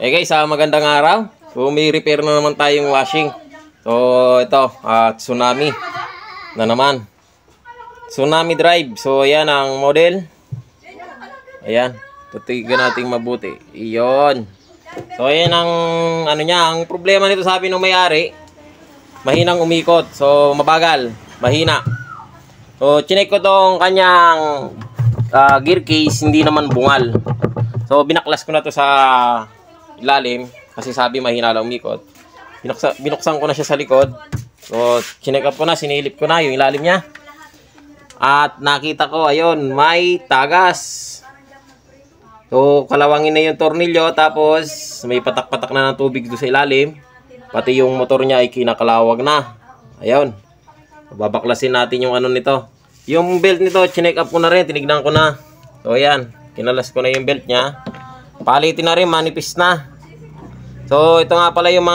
Guys, magandang araw. So may repair na naman tayong washing. So ito, Tsunami na naman. Tsunami Drive. So ayan ang model. Ayan, tutigan natin mabuti. Iyon. So ayan ang ano niya, ang problema nito sabi ng may-ari, mahinang umikot. So mabagal, mahina. So chinek ko tong kanyang gear case, hindi naman bungal. So binaklas ko na to sa ilalim kasi sabi mahina lang umikot. Binuksan ko na siya sa likod. So chinek up ko na, sinilip ko na yung ilalim niya. At nakita ko ayun, may tagas. So kalawangin na yung tornilyo, tapos may patak-patak na ng tubig doon sa ilalim. Pati yung motor niya ay kinakalawag na. Ayun. Babaklasin natin yung ano nito. Yung belt nito, chinek up ko na rin, tinignan ko na. So ayan, kinalas ko na yung belt niya. Palitin na rin, manipis na. So ito nga pala yung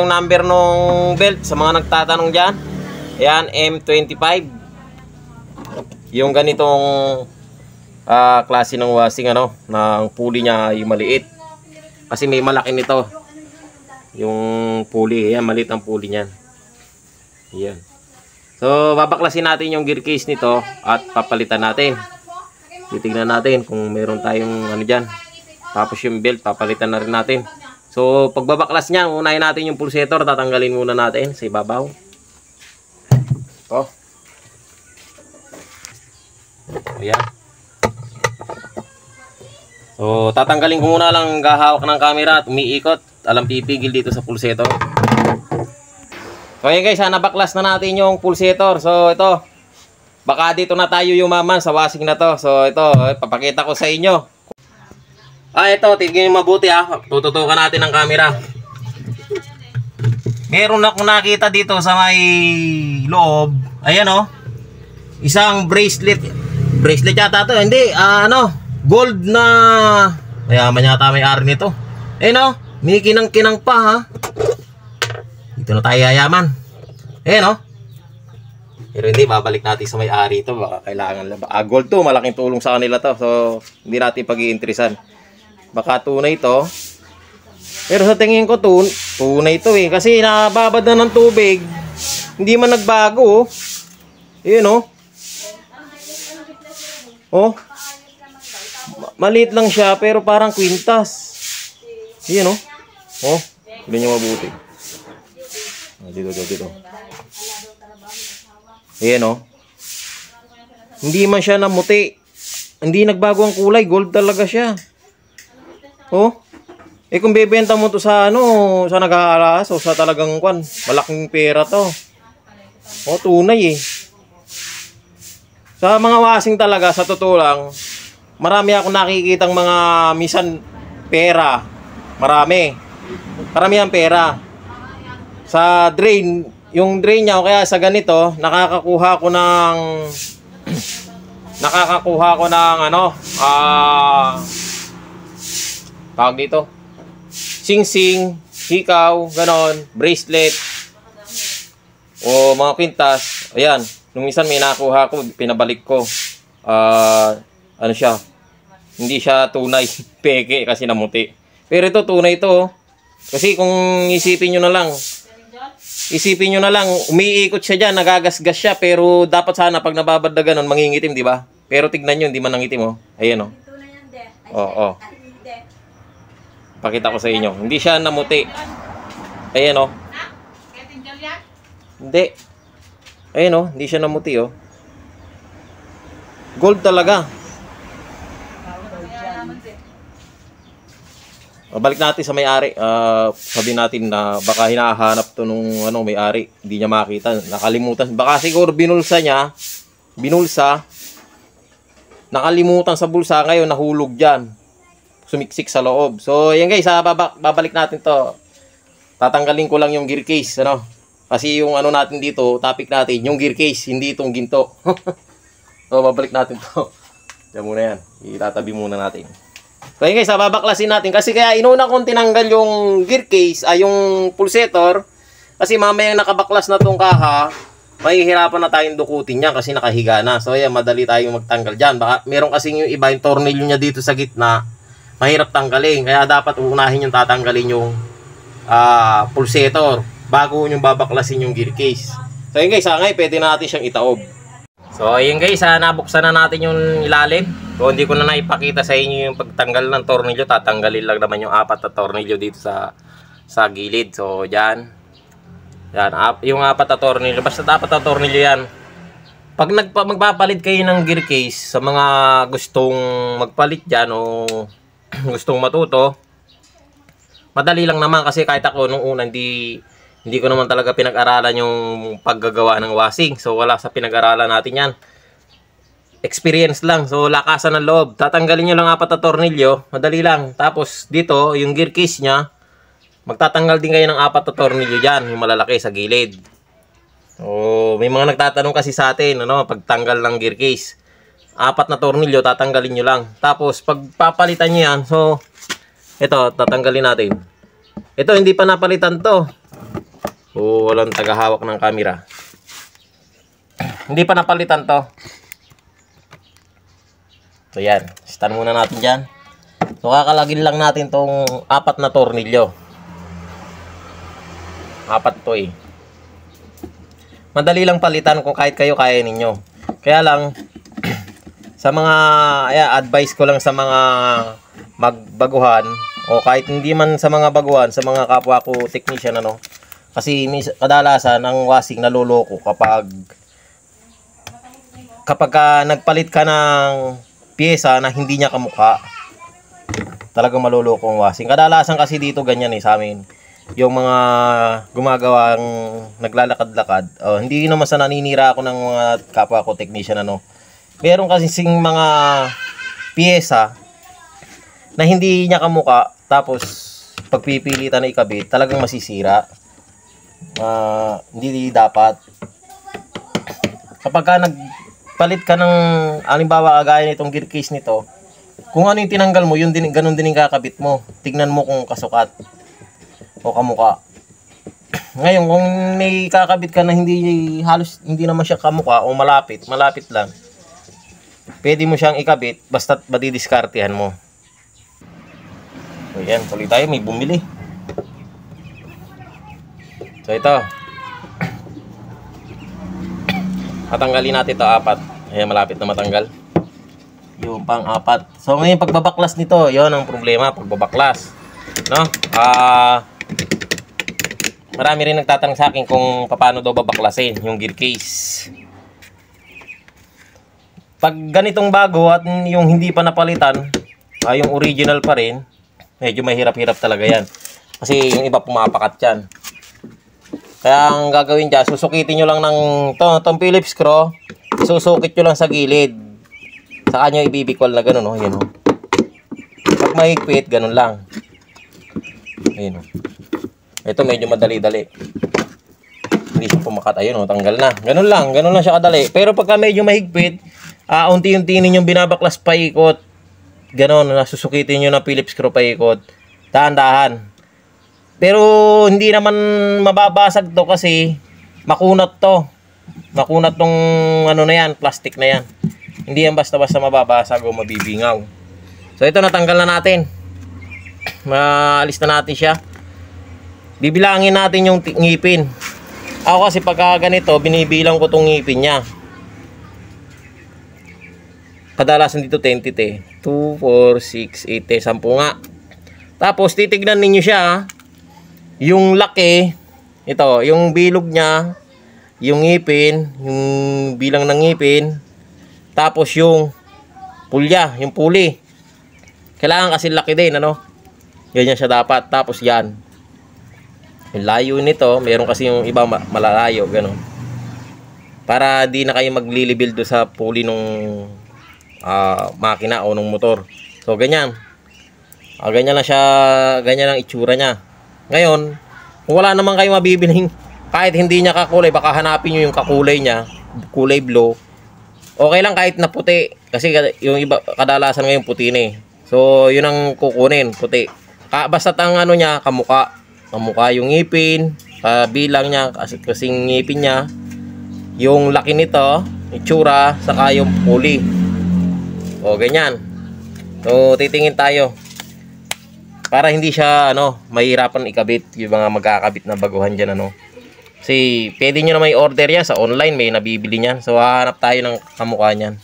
number nung belt sa mga nagtatanong diyan. Ayan, M25. Yung ganitong klase ng washing, ano, ng pulley niya ay maliit. Kasi may malaki nito. Yung pulley, ayan, maliit ang pulley niyan. Ayan. So babaklasin natin yung gear case nito at papalitan natin. Titignan natin kung meron tayong ano diyan. Tapos yung belt papalitan na rin natin. So pagbabaklas niya, unahin natin yung pulsator, tatanggalin muna natin sa ibabaw. Ito. Ayan. So tatanggalin ko muna lang, gahawak ng camera at umiikot. Alam pipigil dito sa pulsator. So ayan guys, nabaklas na natin yung pulsator. So ito, baka dito na tayo yumaman sa washing na to. So ito, papakita ko sa inyo. Ito, tignan nyo mabuti tututukan natin ang camera. Meron akong nakita dito sa may loob. Ayan isang bracelet. Bracelet yata to. Hindi, gold na. Mayaman yata may-ari nito. Ayan may kinang-kinang pa Dito na tayo yayaman. Ayan Pero hindi, babalik natin sa may-ari ito. Baka kailangan gold to, malaking tulong sa kanila to. So hindi natin pag-iinteresan. Baka tunay ito. Pero sa tingin ko tunay ito kasi nababad na ng tubig. Hindi man nagbago Ayan maliit lang siya pero parang kwintas. Ayan tignan nyo mabuti. Dito. Ayan hindi man siya namuti. Hindi nagbago ang kulay, gold talaga siya. Kung bebenta mo to sa sa nag-aalas o sa talagang malaking pera to. Tunay Sa mga washing talaga, sa totoo lang, marami akong nakikitang mga misan pera. Marami ang pera. Sa drain, yung drain niya o kaya sa ganito, nakakakuha ko ng tawag dito, sing-sing, hikaw, ganon, bracelet o mga kwintas. Ayan, nung minsan may nakuha ko, pinabalik ko. Ano siya, hindi siya tunay. Peke kasi namuti. Pero ito tunay ito kasi kung isipin nyo na lang, umiikot siya dyan, nagagasgas siya, pero dapat sana pag nababad na ganon, mangingitim, di ba? Pero tignan nyo, hindi man nangitim Ayan pakita ko sa inyo. Hindi siya namuti. Ayan Hindi. Ayan hindi siya namuti Gold talaga. Balik natin sa may-ari. Sabi natin na baka hinahanap to nung may-ari. Hindi niya makita. Nakalimutan. Baka siguro binulsa. Nakalimutan sa bulsa, ngayon nahulog dyan. Sumiksik sa loob. So, yan guys, babalik natin to. Tatanggalin ko lang yung gear case, Kasi yung natin dito, topic natin, yung gear case, hindi itong ginto. So, babalik natin to. Diyan muna yan. Itatabi muna natin. So, yan guys, babaklasin natin. Kasi kaya inuna kong tinanggal yung gear case, yung pulsator. Kasi mamayang nakabaklas na tong kaha, mahihirapan na tayong dukutin niya kasi nakahiga na. So, yan, madali tayong magtanggal dyan. Baka, meron kasing yung iba, yung tornilyo niya dito sa gitna, mahirap tanggalin. Kaya dapat uunahin yung tatanggalin yung pulsator bago yung babaklasin yung gear case. So yun guys, ngayon pwede natin siyang itaob. So ayun guys, nabuksan na natin yung ilalim. So hindi ko na naipakita sa inyo yung pagtanggal ng tornilyo. Tatanggalin lang naman yung 4 na tornilyo dito sa gilid. So yan, yung 4 na tornilyo. Basta 4 na tornilyo yan. Pag magpapalit kayo ng gear case, sa mga gustong magpalit dyan o gustong matuto, madali lang naman. Kasi kahit ako nung una hindi ko naman talaga pinag-aralan yung paggagawa ng washing. So wala sa pinag-aralan natin yan. Experience lang. So lakasan ng loob. Tatanggalin nyo lang 4 na tornilyo. Madali lang. Tapos dito, yung gear case nya, magtatanggal din kayo ng 4 na tornilyo dyan. Yung malalaki sa gilid. So may mga nagtatanong kasi sa atin, pagtanggal ng gear case. 4 na tornilyo, tatanggalin nyo lang. Tapos pag papalitan nyo yan, so ito, tatanggalin natin. Ito, hindi pa napalitan to. So walang tagahawak ng camera. Hindi pa napalitan to. So yan, stand muna natin dyan. So kakalagin lang natin tong 4 na tornilyo. 4 to eh. Madali lang palitan kung kahit kayo kaya ninyo. Kaya lang, sa mga, advice ko lang sa mga magbaguhan, o kahit hindi man sa mga baguhan, sa mga kapwa ko technician, kasi kadalasan ang washing naloloko kapag nagpalit ka ng pyesa na hindi niya kamukha. Talagang maloloko ang washing. Kadalasan kasi dito ganyan sa amin. Yung mga gumagawang naglalakad-lakad, hindi naman sa naninira ako ng mga kapwa ko technician, meron kasi mga pyesa na hindi niya kamukha, tapos pagpipilitan na ikabit, talagang masisira. Hindi dapat. Kapag nagpalit ka ng, halimbawa kagaya nitong gear case nito, kung ano yung tinanggal mo, yun din, ganun din yung kakabit mo. Tignan mo kung kasukat o kamukha. Ngayon, kung may kakabit ka na halos hindi naman siya kamukha o malapit lang, pwede mo siyang ikabit basta madidiskartehan mo. So yan, tuloy tayo, may bumili. So ito, tatanggalin natin ito 4. Ayan, malapit na matanggal yung pang 4. So ngayon pagbabaklas nito, yon ang problema, pagbabaklas, marami rin nagtatanong sa akin kung paano daw babaklasin yung gear case. Pag ganitong bago at yung hindi pa napalitan, yung original pa rin, medyo mahirap-hirap talaga yan. Kasi yung iba pumapakat yan. Kaya ang gagawin dyan, susukitin nyo lang ng itong Phillips screw, susukit nyo lang sa gilid. Saka nyo ibibikol na gano'n, yun. Pag mahigpit, gano'n lang. Ayun. Ito medyo madali-dali. Hindi siya pumakat. Ayun, tanggal na. Ganun lang siya kadali. Pero pagka medyo mahigpit, unti-unti ninyong binabaklas paikot. Ganon, nasusukitin nyo ng Phillips screw paikot. Dahan-dahan. Pero hindi naman mababasag to kasi makunat to. Makunat tong na yan, plastic na yan. Hindi yan basta-basta mababasag o mabibingaw. So ito, natanggal na natin. Maalis na natin siya. Bibilangin natin yung ngipin. Ako kasi pagka ganito, binibilang ko tong ngipin niya. Kadalasan dito 10 tite. 2, 4, 6, 8, 10 nga. Tapos titignan ninyo siya. Yung laki, ito, yung bilog niya, yung ngipin, yung bilang ng ngipin, tapos yung pulya, yung puli. Kailangan kasi laki din, Ganyan siya dapat. Tapos yan. Yung layo nito, meron kasi yung iba malalayo, gano'n. Para di na kayo maglilibuild do sa pulley nung makina o nung motor. So ganyan. Ganyan lang siya, ganyan ang itsura niya. Ngayon, kung wala naman kayo mabibiling, kahit hindi niya kakulay, baka hanapin nyo yung kakulay niya, kulay blue. Okay lang kahit na puti, kasi yung iba kadalasan ngayon puti na eh. So yun ang kukunin, puti. Basta ang niya, kamukha yung ngipin, bilang niya, kasing ngipin niya, yung laki nito, itsura, saka yung puli. O ganyan. So titingin tayo. Para hindi siya mahirapan ikabit yung mga magkakabit na baguhan dyan Kasi pwede nyo na may order yan sa online, may nabibili niyan. So hahanap tayo ng kamukha niyan.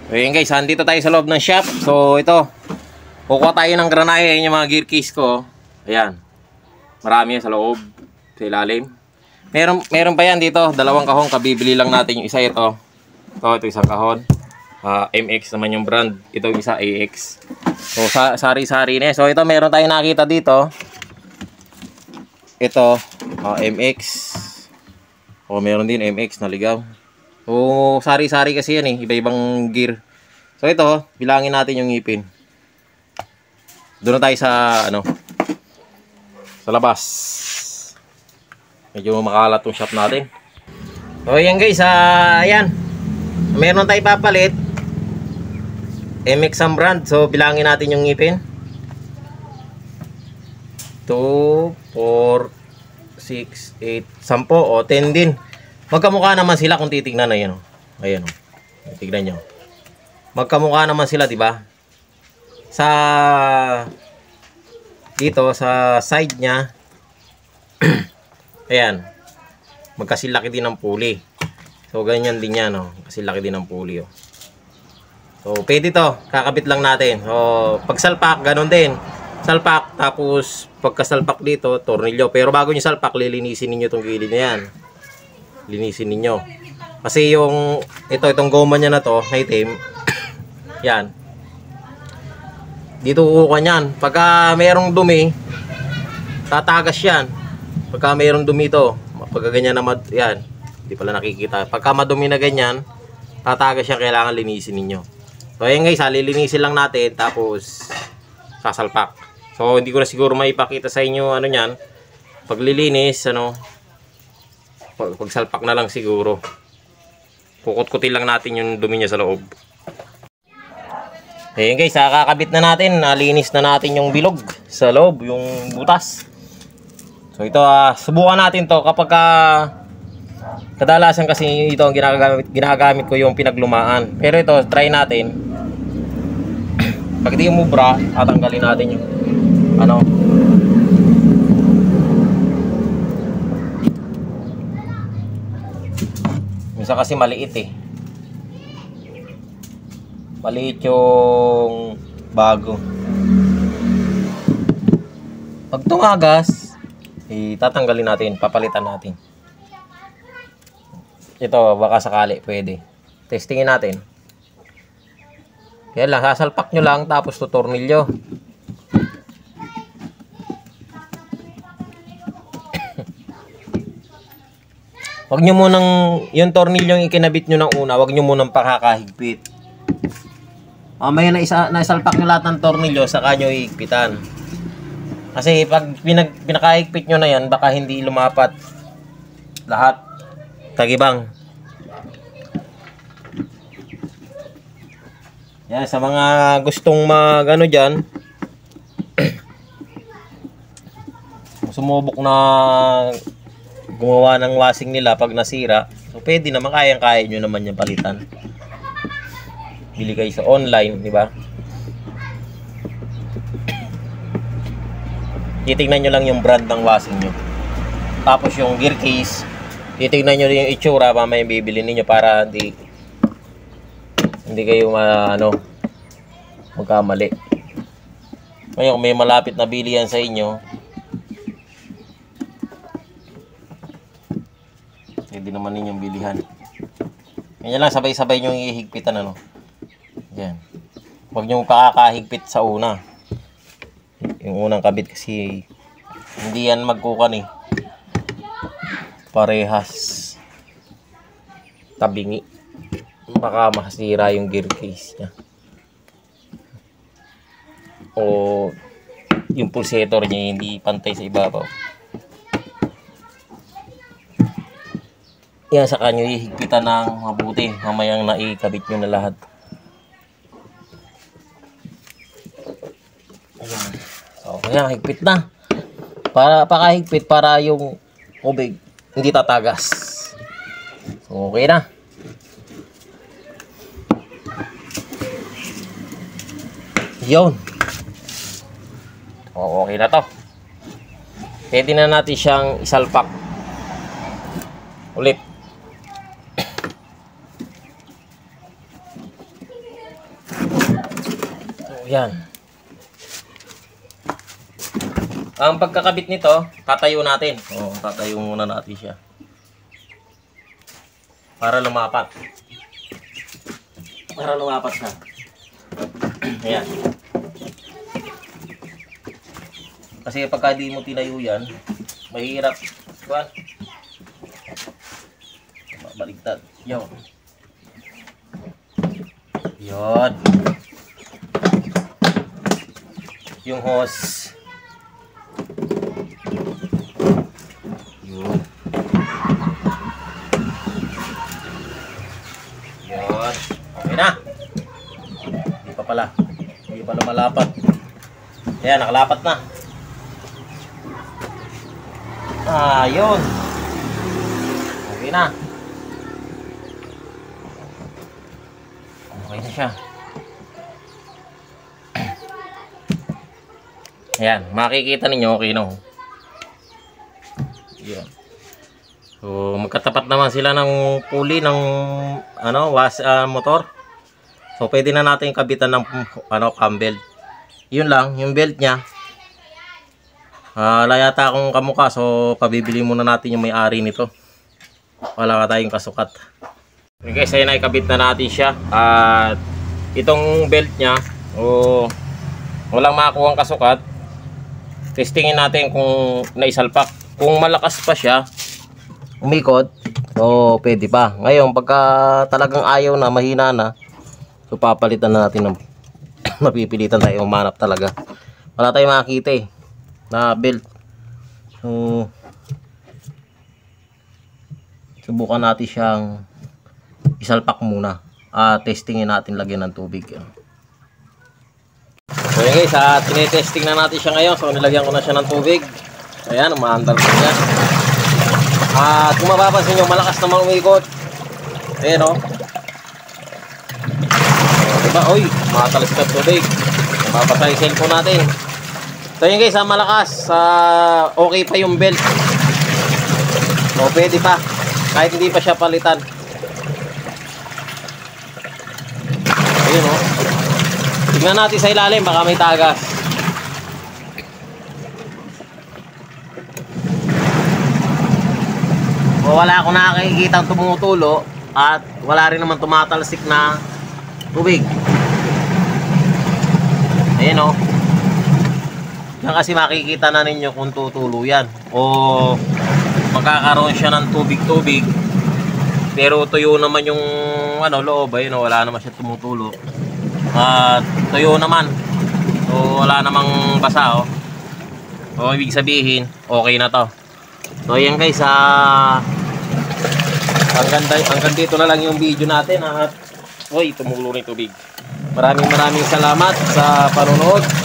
So yun guys, andito tayo sa loob ng shop. So ito, kukuha tayo ng granaya, yung mga gear case ko. Ayan. Marami yan sa loob, sa ilalim. Meron pa yan dito, dalawang kahon, kabibili lang natin yung isa ito. Ito isang kahon. MX naman yung brand. Ito yung isa AX. So sari-sari na. So ito meron tayong nakita dito. Ito MX. Meron din MX na ligaw. So sari-sari kasi yan iba-ibang gear. So ito, bilangin natin yung ngipin. Doon na tayo sa sa labas. Medyo makalat tong shop natin. So ayan guys, ayan. Meron tayong papalit. MX ang brand. So bilangin natin yung ngipin. 2, 4, 6, 8, 10 o 10 din. Magkamukha naman sila kung titignan na yan. Ayan tignan nyo. Magkamukha naman sila, di ba? Sa dito sa side nya. Ayan. Magkasilaki din ng pulley. So ganyan din yan, kasilaki din ng pulley, So pwede to, kakabit lang natin. So pag salpak, ganun din. Salpak, tapos pagkasalpak dito, tornilyo. Pero bago nyo salpak, lilinisin niyo tong gilid na yan. Linisin niyo. Kasi itong goma niya na to, na itim. Yan. Dito kukuha niyan. Pagka mayroong dumi, tatagas yan. Pagka mayroong dumi to, pagka ganyan na yan, hindi pala nakikita. Pagka madumi na ganyan, tatagas yan, kailangan linisin niyo. So ayan guys, lilinisin lang natin, tapos sasalpak. So hindi ko na siguro maipakita sa inyo niyan. Paglilinis, pagsalpak na lang siguro. Kukut-kutin lang natin yung dumi niya sa loob. Ayan guys, kakabit na natin. Nalinis na natin yung bilog sa loob, yung butas. So ito, subukan natin to kapag kadalasan kasi ito ang ginagamit ko yung pinaglumaan. Pero ito, try natin. Pag di umubra, tatanggalin natin yung minsan kasi maliit maliit yung bago. Pag tumagas, tatanggalin natin, papalitan natin. Ito, baka sakali pwede. Testingin natin. Yan lang, sasalpak nyo lang, tapos tutornilyo. Wag nyo munang, yung tornilyo yung ikinabit nyo ng una, wag nyo munang pakakahigpit. Mamaya naisalpak nyo lahat ng tornilyo, saka nyo hihigpitan. Kasi pag pinakahigpit nyo na yan, baka hindi lumapat lahat. Tagibang. Yan, sa mga gustong dyan, sumubok na gumawa ng washing nila pag nasira, so pwede naman, kayang-kaya nyo naman yung palitan. Bili kayo sa online, di ba? Titignan nyo lang yung brand ng washing nyo. Tapos yung gear case, titignan nyo yung itsura, mamaya bibili ninyo para hindi kayo magkamali. Ngayon, may malapit na bilihan sa inyo, pwede naman ninyong bilihan. Ganyan lang, sabay-sabay nyo ihigpitan yan. Huwag nyo kakahigpit sa una. Yung unang kabit kasi hindi yan magkukan parehas tabingi, baka masira yung gear case nya o yung pulsator nya hindi pantay sa ibabaw. Yan, sa kanyo ihigpitan ng mabuti, mamayang naikabit nyo na lahat. Ayan. So kaya higpit na, para pakahigpit para yung tubig hindi tatagas. So okay na. Yun. okay na to. Pwede na natin siyang isalpak ulit. So, yan. Ang pagkakabit nito, tatayo natin. Tatayo muna natin siya. Para lumapat. Para lumapat na. Ayan. Kasi pagka di mo tinayo yan, mahirap. Kuan. Baligtad. Yo. Yun. Yung hose. Yun. Yun. Okay na. Hindi pa pala. Hindi pa lumalapat. Ayan, nakalapat na. Yun. Okay na. Okay na siya. Ayan, makikita ninyo okay no. Yan. So, magkatapat naman sila ng pulley ng motor. So, pwede na natin kabitan ng cam belt. Yun lang, yung belt niya. Wala yata akong kamukha, so pabibili muna natin yung may-ari nito. Wala ka tayong kasukat. Okay guys, ayun na, ikabit na natin siya. At itong belt niya, walang makakuha ang kasukat. Testingin natin kung naisalpak. Kung malakas pa siya, umikot, so pwede pa. Ngayon, pagka talagang ayaw na, mahina na, so papalitan na natin ng mapipilitan tayo umanap talaga. Wala tayong makakita na belt. So subukan natin siyang isalpak muna. Testingin natin, lagyan ng tubig. So yun guys, tinetesting na natin siya ngayon. So nilagyan ko na siya ng tubig. Ayan, umaandar na siya. Kung mapapansin nyo, malakas namang umikot. Ayan o. Diba? Uy, matalas ka tubig. Mapapasa yung cellphone natin. So yun guys, malakas. Okay pa yung belt. So pwede pa. Kahit hindi pa siya palitan. Ayun o. Tingnan natin sa ilalim, baka may tagas. Wala akong nakikita tumutulo at wala rin naman tumatalsik na tubig. Ayun o. Yan kasi makikita na ninyo kung tutulo yan o magkakaroon siya ng tubig-tubig, pero tuyo naman yung loob. Ayun o, wala naman siya tumutulo at tuyo naman, so wala namang basa o. So ibig sabihin okay na to. So yan guys, hanggang dito na lang yung video natin at tumulo na yung tubig. Maraming salamat sa panonood.